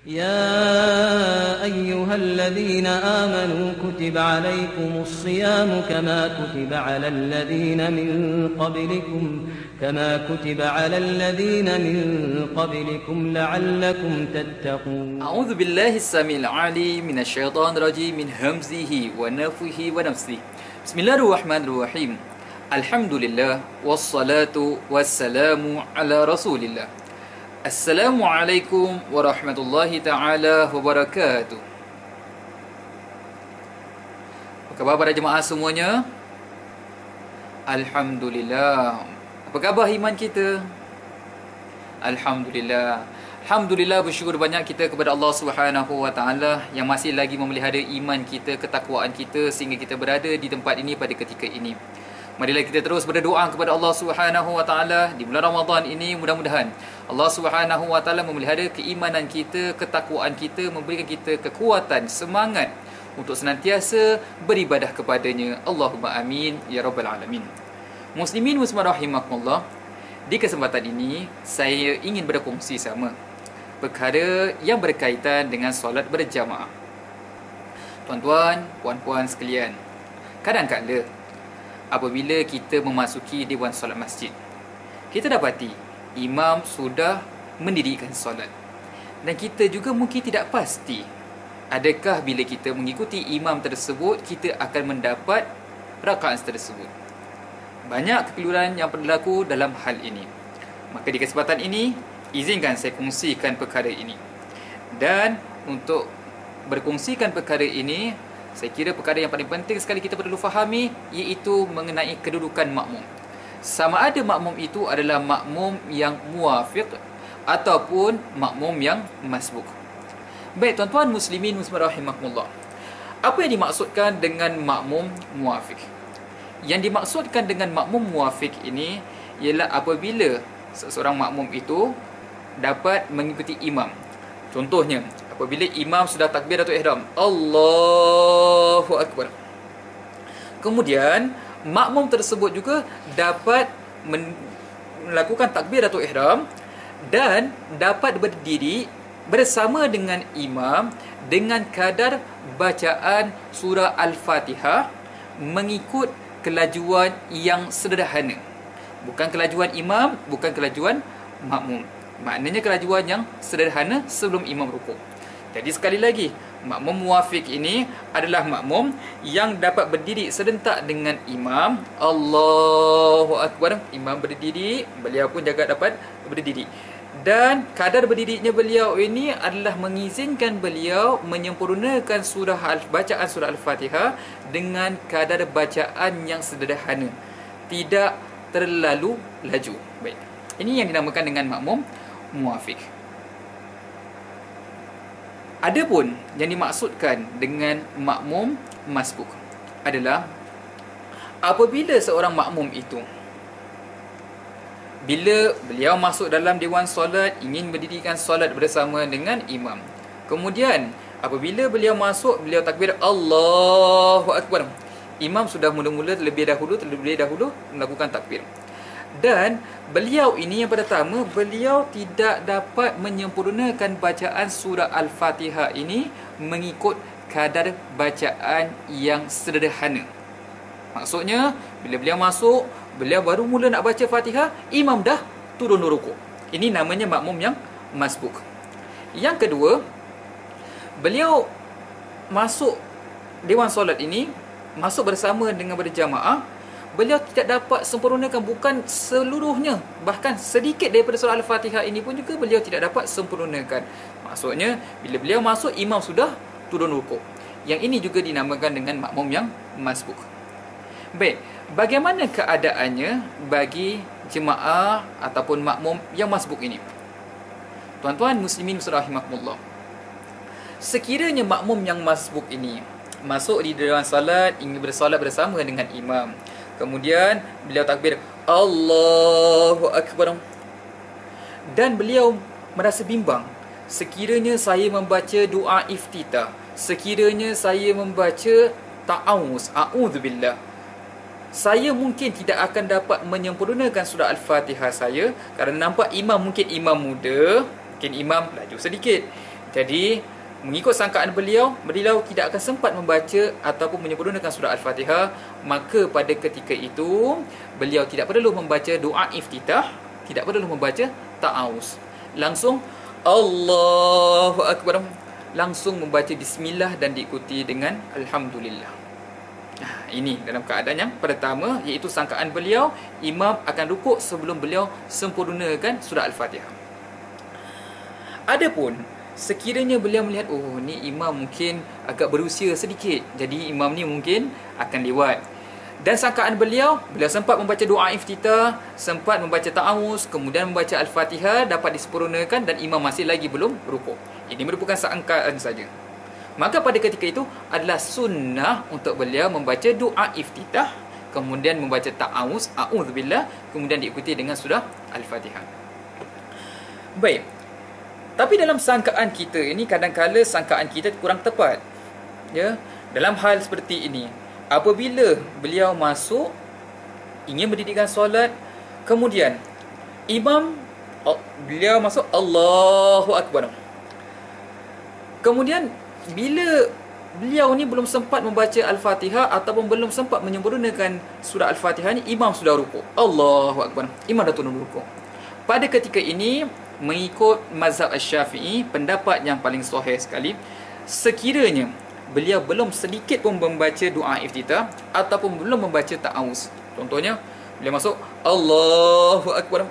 يا أيها الذين آمنوا كتب عليكم الصيام كما كتب على الذين من قبلكم لعلكم تتقون. أعوذ بالله السميع العليم من الشيطان الرجيم من همزه ونفخه ونفثه. بسم الله الرحمن الرحيم. الحمد لله والصلاة والسلام على رسول الله. Assalamualaikum warahmatullahi ta'ala wabarakatuh. Apa khabar para jemaah semuanya? Alhamdulillah. Apa khabar iman kita? Alhamdulillah. Alhamdulillah, bersyukur banyak kita kepada Allah Subhanahu wa taala yang masih lagi memelihara iman kita, ketakwaan kita sehingga kita berada di tempat ini pada ketika ini. Marilah kita terus berdoa kepada Allah Subhanahu wa taala di bulan Ramadan ini, mudah-mudahan Allah Subhanahu wa taala memelihara keimanan kita, ketakwaan kita, memberikan kita kekuatan, semangat untuk senantiasa beribadah kepadanya. Allahumma amin ya rabbal alamin. Muslimin muslimat rahimakumullah. Di kesempatan ini saya ingin berkongsi sama perkara yang berkaitan dengan solat berjamaah. Tuan-tuan, puan-puan sekalian, kadang-kadang apabila kita memasuki dewan solat masjid, kita dapati imam sudah mendirikan solat, dan kita juga mungkin tidak pasti adakah bila kita mengikuti imam tersebut kita akan mendapat rakaat tersebut. Banyak kekeliruan yang berlaku dalam hal ini. Maka di kesempatan ini izinkan saya kongsikan perkara ini. Dan untuk berkongsikan perkara ini, saya kira perkara yang paling penting sekali kita perlu fahami, iaitu mengenai kedudukan makmum. Sama ada makmum itu adalah makmum yang muwafiq ataupun makmum yang masbuk. Baik tuan-tuan muslimin muslimat rahimakumullah. Apa yang dimaksudkan dengan makmum muwafiq? Yang dimaksudkan dengan makmum muwafiq ini ialah apabila seseorang makmum itu dapat mengikuti imam. Contohnya, apabila imam sudah takbiratul ihram, Allahu Akbar, kemudian makmum tersebut juga dapat melakukan takbiratul ihram dan dapat berdiri bersama dengan imam dengan kadar bacaan surah Al-Fatihah mengikut kelajuan yang sederhana. Bukan kelajuan imam, bukan kelajuan makmum. Maknanya kelajuan yang sederhana sebelum imam rukuk. Jadi sekali lagi, makmum muwafiq ini adalah makmum yang dapat berdiri serentak dengan imam. Allahu Akbar, imam berdiri, beliau pun juga dapat berdiri. Dan kadar berdirinya beliau ini adalah mengizinkan beliau menyempurnakan bacaan surah Al-Fatihah dengan kadar bacaan yang sederhana, tidak terlalu laju. Baik, ini yang dinamakan dengan makmum muwafiq. Adapun yang dimaksudkan dengan makmum masbuk adalah apabila seorang makmum itu, bila beliau masuk dalam dewan solat, ingin berdirikan solat bersama dengan imam, kemudian apabila beliau masuk, beliau takbir Allahu Akbar, imam sudah mula-mula terlebih dahulu melakukan takbir. Dan beliau ini yang pertama, beliau tidak dapat menyempurnakan bacaan surah Al-Fatihah ini mengikut kadar bacaan yang sederhana. Maksudnya, bila beliau masuk, beliau baru mula nak baca Fatihah, imam dah turun rukuk. Ini namanya makmum yang masbuk. Yang kedua, beliau masuk dewan solat ini, masuk bersama dengan berjamaah, beliau tidak dapat sempurnakan, bukan seluruhnya, bahkan sedikit daripada surah Al-Fatihah ini pun juga beliau tidak dapat sempurnakan. Maksudnya, bila beliau masuk, imam sudah turun rukuk. Yang ini juga dinamakan dengan makmum yang masbuk. Baik, bagaimana keadaannya bagi jemaah ataupun makmum yang masbuk ini? Tuan-tuan muslimin rahimakumullah. Sekiranya makmum yang masbuk ini masuk di dewan salat, ingin bersolat bersama dengan imam, kemudian beliau takbir Allahu Akbar, dan beliau merasa bimbang, sekiranya saya membaca doa iftitah, sekiranya saya membaca ta'awuz, a'udzubillah, saya mungkin tidak akan dapat menyempurnakan surah Al-Fatihah saya, kerana nampak imam mungkin imam muda, mungkin imam laju sedikit. Jadi mengikut sangkaan beliau tidak akan sempat membaca ataupun menyempurnakan surah Al-Fatihah. Maka pada ketika itu beliau tidak perlu membaca doa iftitah, tidak perlu membaca ta'awuz. Langsung Allahu Akbar, langsung membaca bismillah dan diikuti dengan alhamdulillah. Ini dalam keadaan yang pertama, iaitu sangkaan beliau imam akan rukuk sebelum beliau sempurnakan surah Al-Fatihah. Adapun sekiranya beliau melihat, oh ni imam mungkin agak berusia sedikit, jadi imam ni mungkin akan lewat, dan sangkaan beliau sempat membaca doa iftitah, sempat membaca ta'awuz, kemudian membaca Al-Fatihah, dapat disempurnakan dan imam masih lagi belum rukuk. Ini merupakan sangkaan saja. Maka pada ketika itu adalah sunnah untuk beliau membaca doa iftitah, kemudian membaca ta'awuz, a'udzubillah, kemudian diikuti dengan surah Al-Fatihah. Baik. Tapi dalam sangkaan kita ini, kadang-kala sangkaan kita kurang tepat. Ya, dalam hal seperti ini, apabila beliau masuk ingin mendirikan solat, kemudian imam beliau masuk Allahu Akbar. Kemudian bila beliau ni belum sempat membaca Al-Fatihah ataupun belum sempat menyempurnakan surah Al-Fatihah ni, imam sudah rukuk. Allahu Akbar. Imam dah turun rukuk. Pada ketika ini, mengikut mazhab Asy-Syafi'i, pendapat yang paling sahih sekali, sekiranya beliau belum sedikit pun membaca doa iftitah ataupun belum membaca ta'awuz. Contohnya, beliau masuk Allahu Akbar,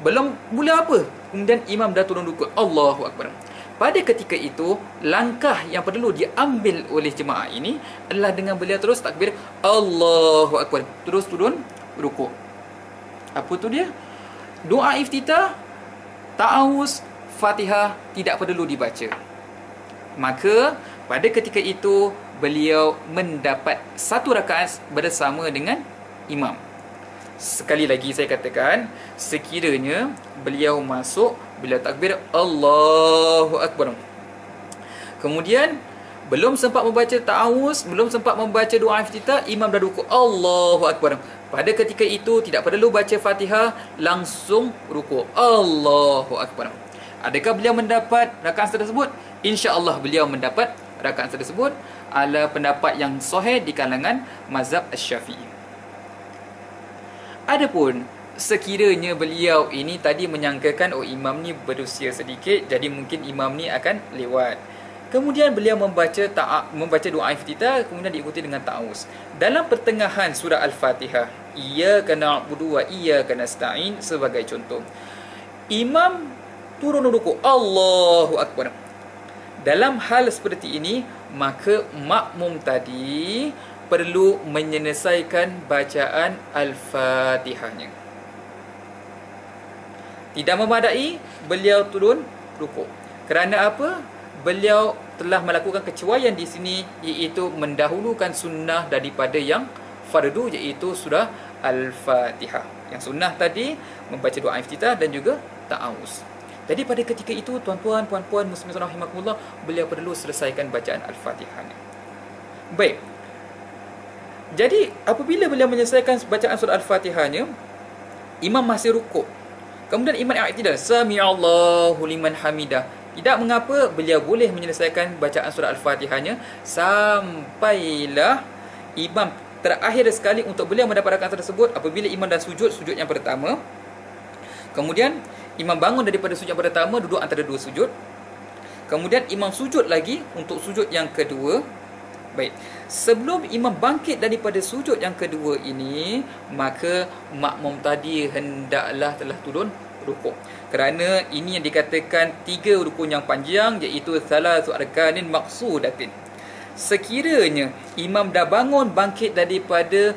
belum mula apa, kemudian imam dah turun rukuk, Allahu Akbar. Pada ketika itu, langkah yang perlu diambil oleh jemaah ini adalah dengan beliau terus takbir Allahu Akbar, terus turun rukuk. Apa tu dia? Doa iftitah, ta'awuz, Fatihah tidak perlu dibaca. Maka pada ketika itu beliau mendapat satu rakaat bersama dengan imam. Sekali lagi saya katakan, sekiranya beliau masuk, beliau takbir Allahu Akbar, kemudian belum sempat membaca ta'awuz, belum sempat membaca doa iftitah, imam dah rukuk Allahu Akbar. Pada ketika itu tidak perlu baca Fatihah, langsung rukuk Allahu Akbar. Adakah beliau mendapat rakaat tersebut? InsyaAllah beliau mendapat rakaat tersebut ala pendapat yang sahih di kalangan mazhab Asy-Syafi'i. Adapun sekiranya beliau ini tadi menyangkakan, oh imam ni berusia sedikit, jadi mungkin imam ni akan lewat. Kemudian beliau membaca doa iftitah, kemudian diikuti dengan ta'awuz. Dalam pertengahan surah Al-Fatihah, iyyaka na'budu wa iyyaka nasta'in sebagai contoh, imam turun rukuk Allahu Akbar. Dalam hal seperti ini, maka makmum tadi perlu menyelesaikan bacaan Al-Fatihahnya. Tidak memadai beliau turun rukuk. Kerana apa? Beliau telah melakukan kecuaian di sini, iaitu mendahulukan sunnah daripada yang fardu, iaitu surah Al-Fatihah. Yang sunnah tadi membaca doa iftitah dan juga ta'awuz. Jadi pada ketika itu, tuan-tuan, puan-puan, muslimin rahimakumullah, beliau perlu selesaikan bacaan Al-Fatihahnya. Baik. Jadi apabila beliau menyelesaikan bacaan surah Al-Fatihahnya, imam masih rukuk. Kemudian imam i'tidal, sami'allahu liman hamidah. Tidak mengapa, beliau boleh menyelesaikan bacaan surah Al-Fatihahnya sampailah imam terakhir sekali untuk beliau mendapat rakaat tersebut. Apabila imam dah sujud yang pertama, kemudian imam bangun daripada sujud yang pertama, duduk antara dua sujud, kemudian imam sujud lagi untuk sujud yang kedua. Baik, sebelum imam bangkit daripada sujud yang kedua ini, maka makmum tadi hendaklah telah turun rukuk. Kerana ini yang dikatakan 3 rukun yang panjang, iaitu salatu arkanin maqsudatin. Sekiranya imam dah bangun bangkit daripada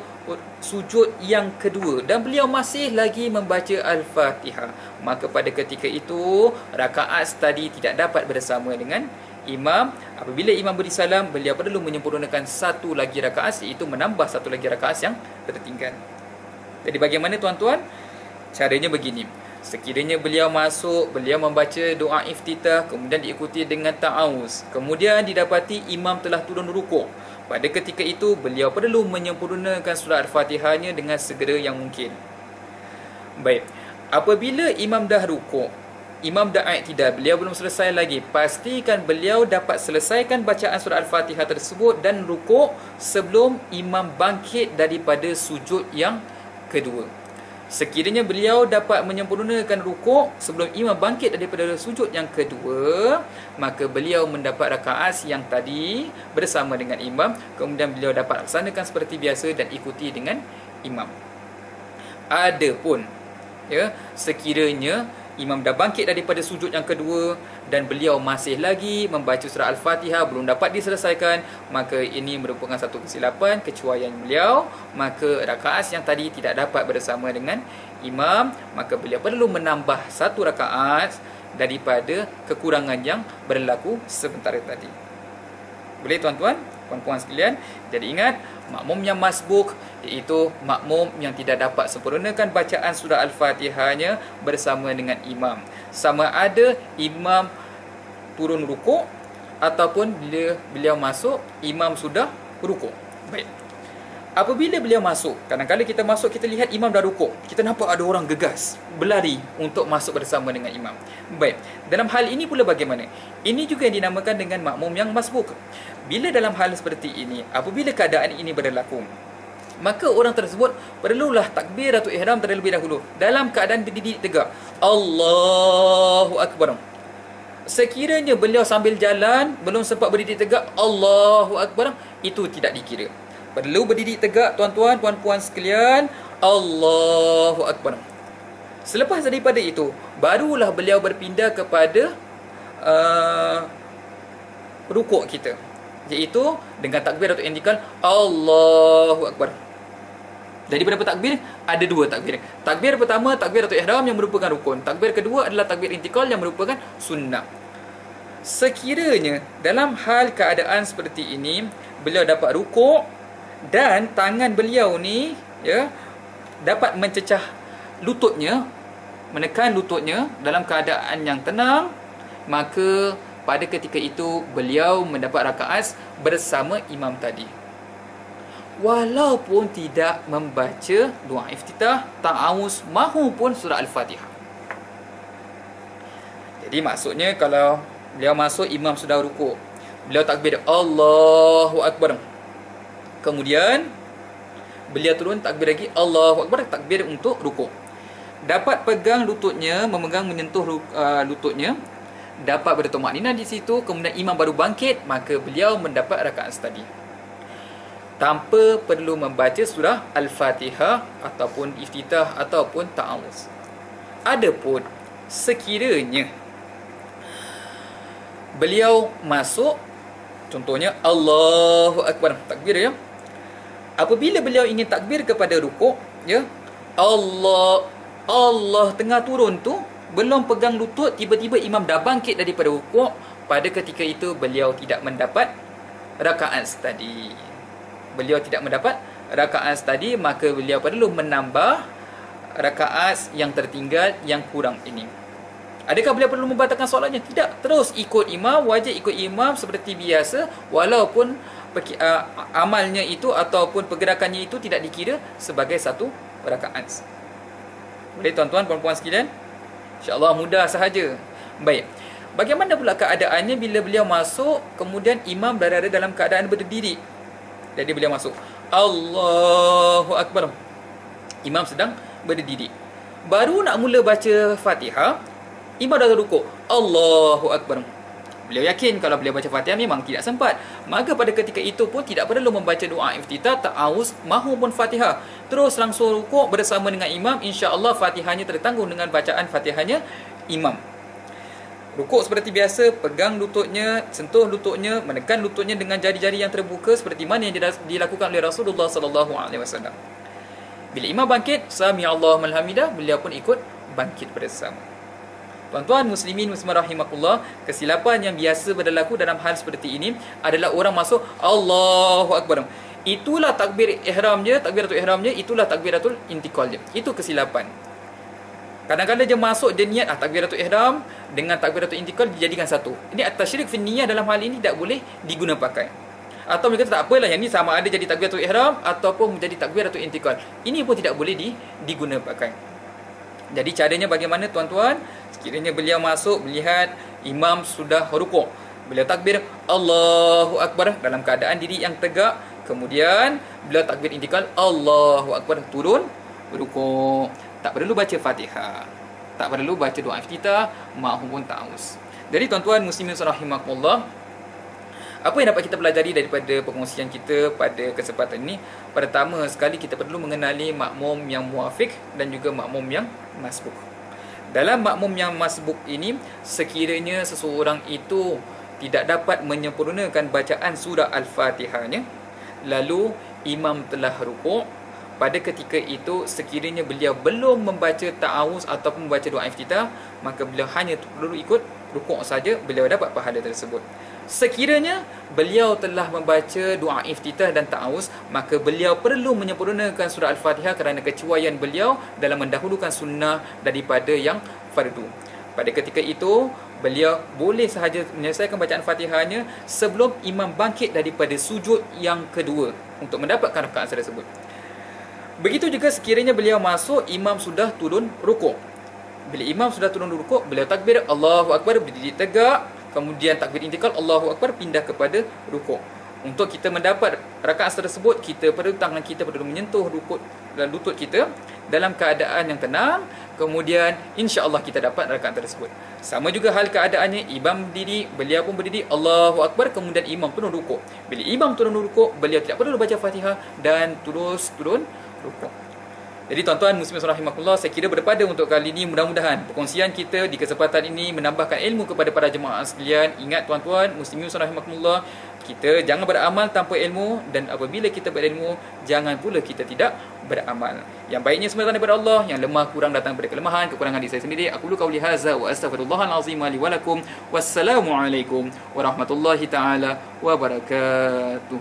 sujud yang kedua dan beliau masih lagi membaca Al-Fatihah, maka pada ketika itu rakaat tadi tidak dapat bersama dengan imam. Apabila imam beri salam, beliau perlu menyempurnakan satu lagi rakaat, iaitu menambah satu lagi rakaat yang tertinggal. Jadi bagaimana tuan-tuan? Caranya begini. Sekiranya beliau masuk, beliau membaca doa iftitah, kemudian diikuti dengan ta'awuz, kemudian didapati imam telah turun rukuk. Pada ketika itu beliau perlu menyempurnakan surah Al-Fatihahnya dengan segera yang mungkin. Baik, apabila imam dah rukuk, imam dah i'tidal, beliau belum selesai lagi, pastikan beliau dapat selesaikan bacaan surah Al-Fatihah tersebut dan rukuk sebelum imam bangkit daripada sujud yang kedua. Sekiranya beliau dapat menyempurnakan rukuk sebelum imam bangkit daripada sujud yang kedua, maka beliau mendapat rakaat yang tadi bersama dengan imam, kemudian beliau dapat laksanakan seperti biasa dan ikuti dengan imam. Adapun sekiranya imam dah bangkit daripada sujud yang kedua dan beliau masih lagi membaca surah Al-Fatihah belum dapat diselesaikan, maka ini merupakan satu kesilapan, kecuaian beliau. Maka rakaat yang tadi tidak dapat bersama dengan imam, maka beliau perlu menambah satu rakaat daripada kekurangan yang berlaku sebentar tadi. Boleh tuan-tuan, puan-puan sekalian? Jadi ingat, makmum yang masbuk iaitu makmum yang tidak dapat sempurnakan bacaan surah Al-Fatihahnya bersama dengan imam. Sama ada imam turun rukuk ataupun bila beliau masuk, imam sudah rukuk. Baik. Apabila beliau masuk, kadang-kadang kita masuk, kita lihat imam dah rukuk, kita nampak ada orang gegas berlari untuk masuk bersama dengan imam. Baik. Dalam hal ini pula bagaimana? Ini juga yang dinamakan dengan makmum yang masbuk. Bila dalam hal seperti ini, apabila keadaan ini berlaku, maka orang tersebut perlulah takbiratul ihram terlebih dahulu dalam keadaan berdiri tegak. Allahu Akbar. Sekiranya beliau sambil jalan belum sempat berdiri tegak, Allahu Akbar, itu tidak dikira. Perlu berdiri tegak tuan-tuan, puan-puan sekalian, Allahu Akbar. Selepas daripada itu, barulah beliau berpindah kepada rukuk kita, iaitu dengan takbir atau intikal Allahu Akbar. Jadi berapa takbir? Ada dua takbir. Takbir pertama, takbir atau ihram yang merupakan rukun. Takbir kedua adalah takbir intikal yang merupakan sunnah. Sekiranya dalam hal keadaan seperti ini, beliau dapat rukuk dan tangan beliau ni dapat mencecah lututnya, menekan lututnya dalam keadaan yang tenang, maka pada ketika itu beliau mendapat rakaat bersama imam tadi, walaupun tidak membaca doa iftitah, ta'awuz mahupun surah Al-Fatihah. Jadi maksudnya kalau beliau masuk, imam sudah rukuk, beliau takbir Allahu Akbar, kemudian beliau turun takbir lagi Allahu Akbar, takbir untuk rukuk, dapat pegang lututnya, memegang menyentuh lututnya, dapat bertumakninah di situ, kemudian imam baru bangkit, maka beliau mendapat rakaat tadi tanpa perlu membaca surah Al-Fatihah ataupun iftitah ataupun ta'awuz. Adapun sekiranya beliau masuk, contohnya Allahu Akbar, takbir ya. Apabila beliau ingin takbir kepada rukuk, Allah tengah turun tu, belum pegang lutut, tiba-tiba imam dah bangkit daripada rukuk, pada ketika itu beliau tidak mendapat rakaat tadi. Beliau tidak mendapat rakaat tadi, maka beliau perlu menambah rakaat yang tertinggal, yang kurang ini. Adakah beliau perlu membatalkan solatnya? Tidak. Terus ikut imam, wajib ikut imam seperti biasa, walaupun amalnya itu ataupun pergerakannya itu tidak dikira sebagai satu rakaat. Boleh tuan-tuan, puan-puan sekalian? InsyaAllah mudah sahaja. Baik. Bagaimana pula keadaannya bila beliau masuk, kemudian imam berada dalam keadaan berdiri? Jadi beliau masuk Allahu Akbar, imam sedang berdiri, baru nak mula baca Fatihah, imam dah rukuk Allahu Akbar. Beliau yakin kalau beliau baca Fatihah memang tidak sempat, maka pada ketika itu pun tidak perlu membaca doa iftitah, ta'awuz mahupun Fatihah, terus langsung rukuk bersama dengan imam. InsyaAllah Fatihahnya tertanggung dengan bacaan Fatihahnya imam. Rukuk seperti biasa, pegang lututnya, sentuh lututnya, menekan lututnya dengan jari-jari yang terbuka seperti mana yang dilakukan oleh Rasulullah SAW. Bila imam bangkit, Sami Allahu liman hamidah, beliau pun ikut bangkit bersama. Tuan-tuan muslimin muslimat rahimakumullah, kesilapan yang biasa berlaku dalam hal seperti ini adalah orang masuk Allahu Akbar, itulah takbir ihramnya, takbiratul ihramnya, itulah takbiratul intiqalnya. Itu kesilapan. Kadang-kadang dia masuk, dia niat takbiratul ihram dengan takbiratul intiqal dijadikan satu. Ini at-tasyrik fi niyyah dalam hal ini tidak boleh diguna pakai. Atau mereka tak apalah, yang ni sama ada jadi takbiratul ihram ataupun menjadi takbiratul intiqal. Ini pun tidak boleh diguna pakai. Jadi caranya bagaimana tuan-tuan? Sekiranya beliau masuk melihat imam sudah rukuk, beliau takbir Allahu Akbar dalam keadaan diri yang tegak. Kemudian beliau takbir intikal Allahu Akbar, turun rukuk. Tak perlu baca Fatihah, tak perlu baca doa iftitah, makmum pun ta'awuz. Jadi tuan-tuan muslimin rahimakumullah, apa yang dapat kita pelajari daripada perkongsian kita pada kesempatan ini? Pertama sekali, kita perlu mengenali makmum yang muafiq dan juga makmum yang masbuk. Dalam makmum yang masbuk ini, sekiranya seseorang itu tidak dapat menyempurnakan bacaan surah Al-Fatihahnya, lalu imam telah rukuk, pada ketika itu sekiranya beliau belum membaca ta'awuz ataupun membaca doa iftitah, maka beliau hanya perlu ikut rukuk saja, beliau dapat pahala tersebut. Sekiranya beliau telah membaca doa iftitah dan ta'awuz, maka beliau perlu menyempurnakan surah Al-Fatihah kerana kecuaian beliau dalam mendahulukan sunnah daripada yang fardu. Pada ketika itu, beliau boleh sahaja menyelesaikan bacaan Fatihahnya sebelum imam bangkit daripada sujud yang kedua untuk mendapatkan rakaat tersebut. Begitu juga sekiranya beliau masuk, imam sudah turun rukuk. Bila imam sudah turun rukuk, beliau takbir Allahu Akbar, berdiri tegak, kemudian takbir intikal Allahu Akbar, pindah kepada rukuk. Untuk kita mendapat rakaat tersebut, kita perlu tangan kita perlu menyentuh lutut kita dalam keadaan yang tenang. Kemudian insya-Allah kita dapat rakaat tersebut. Sama juga hal keadaannya, imam berdiri, beliau pun berdiri Allahu Akbar, kemudian imam turun rukuk. Bila imam turun rukuk, beliau tidak perlu baca Fatihah dan terus turun rukuk. Jadi tuan-tuan muslimin rahimakumullah, saya kira berpada untuk kali ini, mudah-mudahan perkongsian kita di kesempatan ini menambahkan ilmu kepada para jemaah sekalian. Ingat tuan-tuan muslimin rahimakumullah, kita jangan beramal tanpa ilmu, dan apabila kita berilmu, jangan pula kita tidak beramal. Yang baiknya semua daripada Allah, yang lemah kurang datang daripada kelemahan, kekurangan diri saya sendiri. Aku qauli hadza wa astaghfirullahal azim li wa lakum. Wassalamualaikum warahmatullahi taala wabarakatuh.